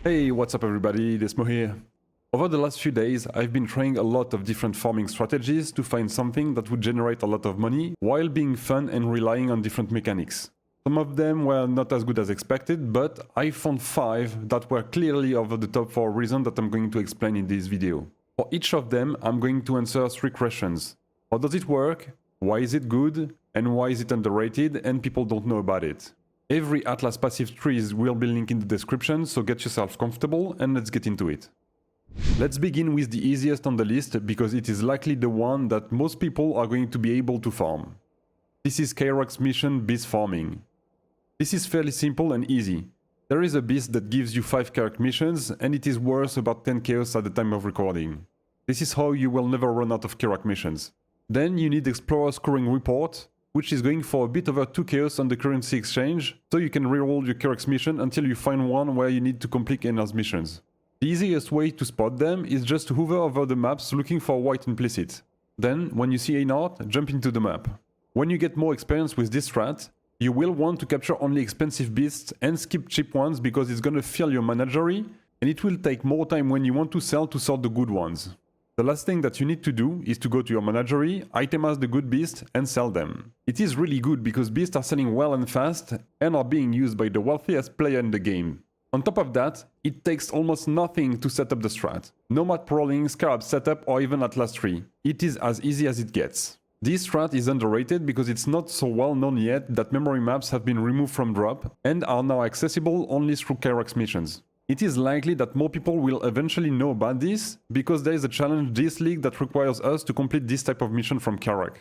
Hey, what's up everybody, Desmo here. Over the last few days, I've been trying a lot of different farming strategies to find something that would generate a lot of money while being fun and relying on different mechanics. Some of them were not as good as expected, but I found 5 that were clearly over the top for a reason that I'm going to explain in this video. For each of them, I'm going to answer 3 questions. How does it work? Why is it good? And why is it underrated and people don't know about it? Every Atlas passive trees will be linked in the description, so get yourself comfortable and let's get into it. Let's begin with the easiest on the list because it is likely the one that most people are going to be able to farm. This is Kirac's mission Beast Farming. This is fairly simple and easy. There is a beast that gives you 5 Kirac missions and it is worth about 10 chaos at the time of recording. This is how you will never run out of Kirac missions. Then you need Explorer Scoring Report, which is going for a bit over 2 chaos on the currency exchange, so you can reroll your Kirac's mission until you find one where you need to complete Enar's missions. The easiest way to spot them is just to hover over the maps looking for white implicit. Then, when you see Enar, jump into the map. When you get more experience with this strat, you will want to capture only expensive beasts and skip cheap ones because it's gonna fill your menagerie, and it will take more time when you want to sell to sort the good ones. The last thing that you need to do is to go to your menagerie, itemize the good beasts, and sell them. It is really good because beasts are selling well and fast, and are being used by the wealthiest player in the game. On top of that, it takes almost nothing to set up the strat. No map prowling, scarab setup, or even Atlas tree. It is as easy as it gets. This strat is underrated because it's not so well known yet that memory maps have been removed from drop, and are now accessible only through Kirac's missions. It is likely that more people will eventually know about this, because there is a challenge this league that requires us to complete this type of mission from Kirac.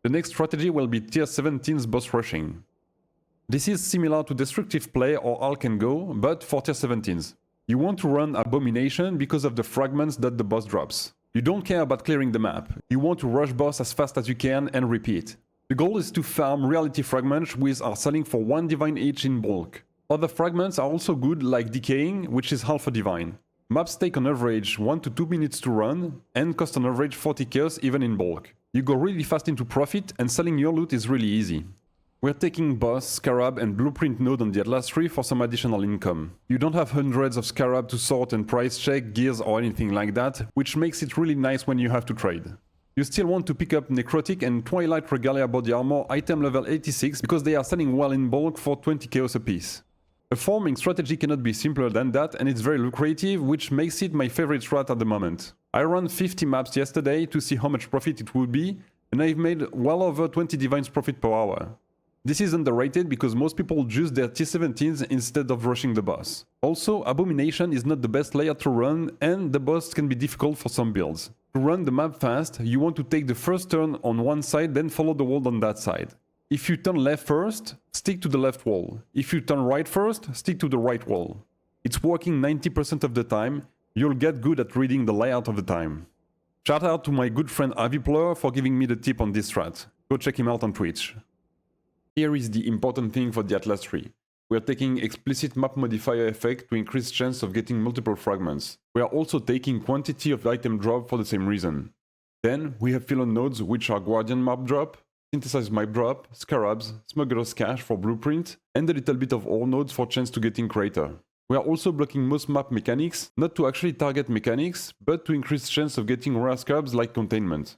The next strategy will be tier 17's boss rushing. This is similar to destructive play or all can go, but for tier 17s. You want to run Abomination because of the fragments that the boss drops. You don't care about clearing the map, you want to rush boss as fast as you can and repeat. The goal is to farm reality fragments which are selling for 1 divine each in bulk. Other fragments are also good, like Decaying, which is half a divine. Maps take on average 1 to 2 minutes to run, and cost on average 40 chaos even in bulk. You go really fast into profit, and selling your loot is really easy. We're taking Boss, Scarab and Blueprint node on the Atlas tree for some additional income. You don't have hundreds of Scarab to sort and price check, gears or anything like that, which makes it really nice when you have to trade. You still want to pick up Necrotic and Twilight Regalia body armor item level 86 because they are selling well in bulk for 20 chaos apiece. A farming strategy cannot be simpler than that, and it's very lucrative, which makes it my favorite strat at the moment. I ran 50 maps yesterday to see how much profit it would be, and I've made well over 20 divines profit per hour. This is underrated because most people choose their tier 17s instead of rushing the boss. Also, Abomination is not the best layer to run, and the boss can be difficult for some builds. To run the map fast, you want to take the first turn on one side, then follow the wall on that side. If you turn left first, stick to the left wall. If you turn right first, stick to the right wall. It's working 90% of the time. You'll get good at reading the layout of the time. Shout out to my good friend Avipler for giving me the tip on this strat. Go check him out on Twitch. Here is the important thing for the Atlas tree. We are taking explicit map modifier effect to increase chance of getting multiple fragments. We are also taking quantity of item drop for the same reason. Then we have fill-on nodes which are Guardian map drop, Synthesized map drop, Scarabs, Smuggler's Cache for Blueprint, and a little bit of all nodes for chance to getting Crater. We are also blocking most map mechanics, not to actually target mechanics, but to increase chance of getting rare Scarabs like Containment.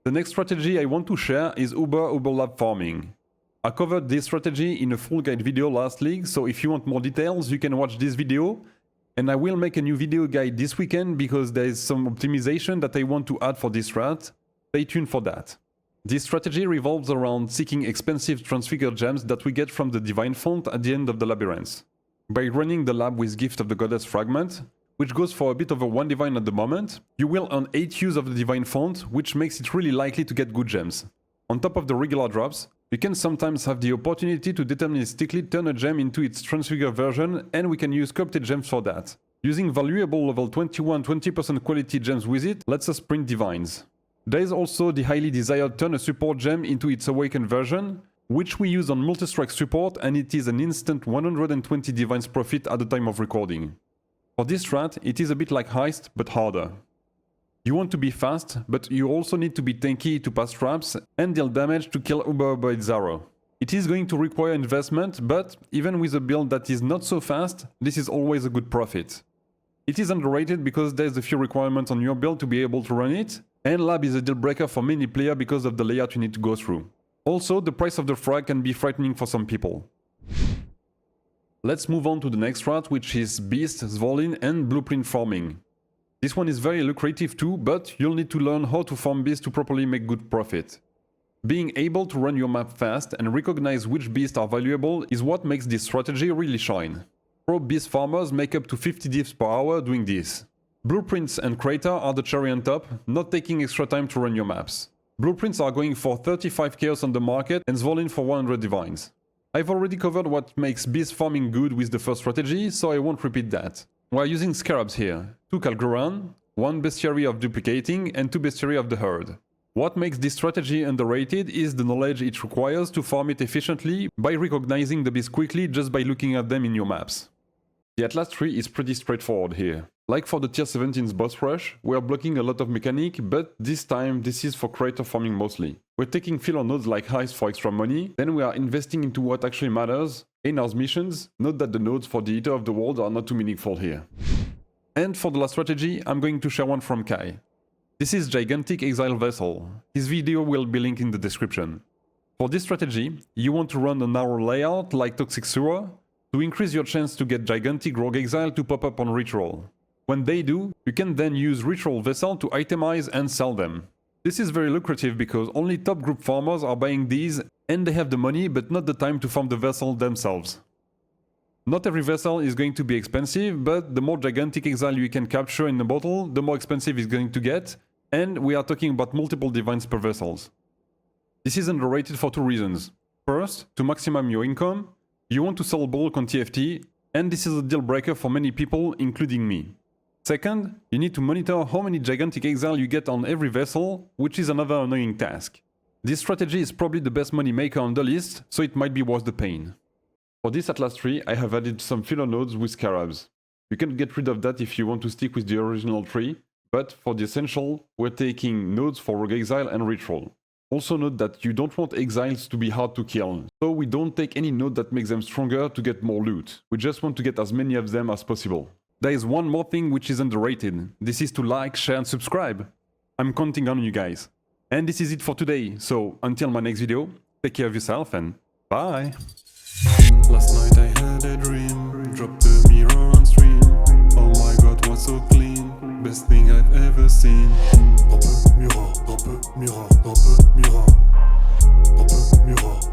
The next strategy I want to share is Uber Lab farming. I covered this strategy in a full guide video last league, so if you want more details you can watch this video, and I will make a new video guide this weekend because there is some optimization that I want to add for this strat. Stay tuned for that. This strategy revolves around seeking expensive transfigured gems that we get from the Divine Font at the end of the labyrinth. By running the lab with Gift of the Goddess fragment, which goes for a bit over 1 divine at the moment, you will earn 8 use of the Divine Font, which makes it really likely to get good gems. On top of the regular drops, you can sometimes have the opportunity to deterministically turn a gem into its transfigured version, and we can use corrupted gems for that. Using valuable level 21 20% quality gems with it lets us print divines. There is also the highly desired turn a support gem into its awakened version, which we use on multi-strike support, and it is an instant 120 divines profit at the time of recording. For this strat, it is a bit like Heist, but harder. You want to be fast, but you also need to be tanky to pass traps and deal damage to kill Uber by Zaro. It is going to require investment, but even with a build that is not so fast, this is always a good profit. It is underrated because there's a few requirements on your build to be able to run it, and lab is a deal breaker for many players because of the layout you need to go through. Also, the price of the frag can be frightening for some people. Let's move on to the next strat, which is Beast, Svalinn and Blueprint farming. This one is very lucrative too, but you'll need to learn how to farm beasts to properly make good profit. Being able to run your map fast and recognize which beasts are valuable is what makes this strategy really shine. Pro beast farmers make up to 50 divs per hour doing this. Blueprints and Crater are the cherry on top, not taking extra time to run your maps. Blueprints are going for 35 chaos on the market and Svalinn for 100 divines. I've already covered what makes beast farming good with the first strategy, so I won't repeat that. We're using scarabs here, 2 Calgloran, 1 bestiary of duplicating and 2 bestiary of the herd. What makes this strategy underrated is the knowledge it requires to farm it efficiently by recognizing the beasts quickly just by looking at them in your maps. The Atlas tree is pretty straightforward here. Like for the tier 17's boss rush, we are blocking a lot of mechanic, but this time this is for creator farming mostly. We're taking filler nodes like highs for extra money, then we are investing into what actually matters. In our missions, note that the nodes for the Eater of the World are not too meaningful here. And for the last strategy, I'm going to share one from Kai. This is Gigantic Exile Vessel. His video will be linked in the description. For this strategy, you want to run a narrow layout like Toxic Sewer to increase your chance to get Gigantic Rogue Exile to pop up on Ritual. When they do, you can then use Ritual Vessel to itemize and sell them. This is very lucrative because only top group farmers are buying these and they have the money but not the time to farm the vessel themselves. Not every vessel is going to be expensive, but the more Gigantic Exile you can capture in the bottle, the more expensive it's going to get, and we are talking about multiple divines per vessels. This is underrated for 2 reasons. First, to maximize your income, you want to sell bulk on TFT, and this is a deal breaker for many people, including me. Second, you need to monitor how many Gigantic Exile you get on every vessel, which is another annoying task. This strategy is probably the best money maker on the list, so it might be worth the pain. For this Atlas tree, I have added some filler nodes with scarabs. You can get rid of that if you want to stick with the original tree, but for the essential, we're taking nodes for Rogue Exile and Ritual. Also note that you don't want exiles to be hard to kill, so we don't take any node that makes them stronger to get more loot. We just want to get as many of them as possible. There is one more thing which is underrated. This is to like, share and subscribe. I'm counting on you guys. And this is it for today, so until my next video, take care of yourself and bye! Last night I had a dream, dropped the mirror on stream. Oh my god, what's so clean, best thing I've ever seen. Mirror, mirror, mirror, mirror, mirror.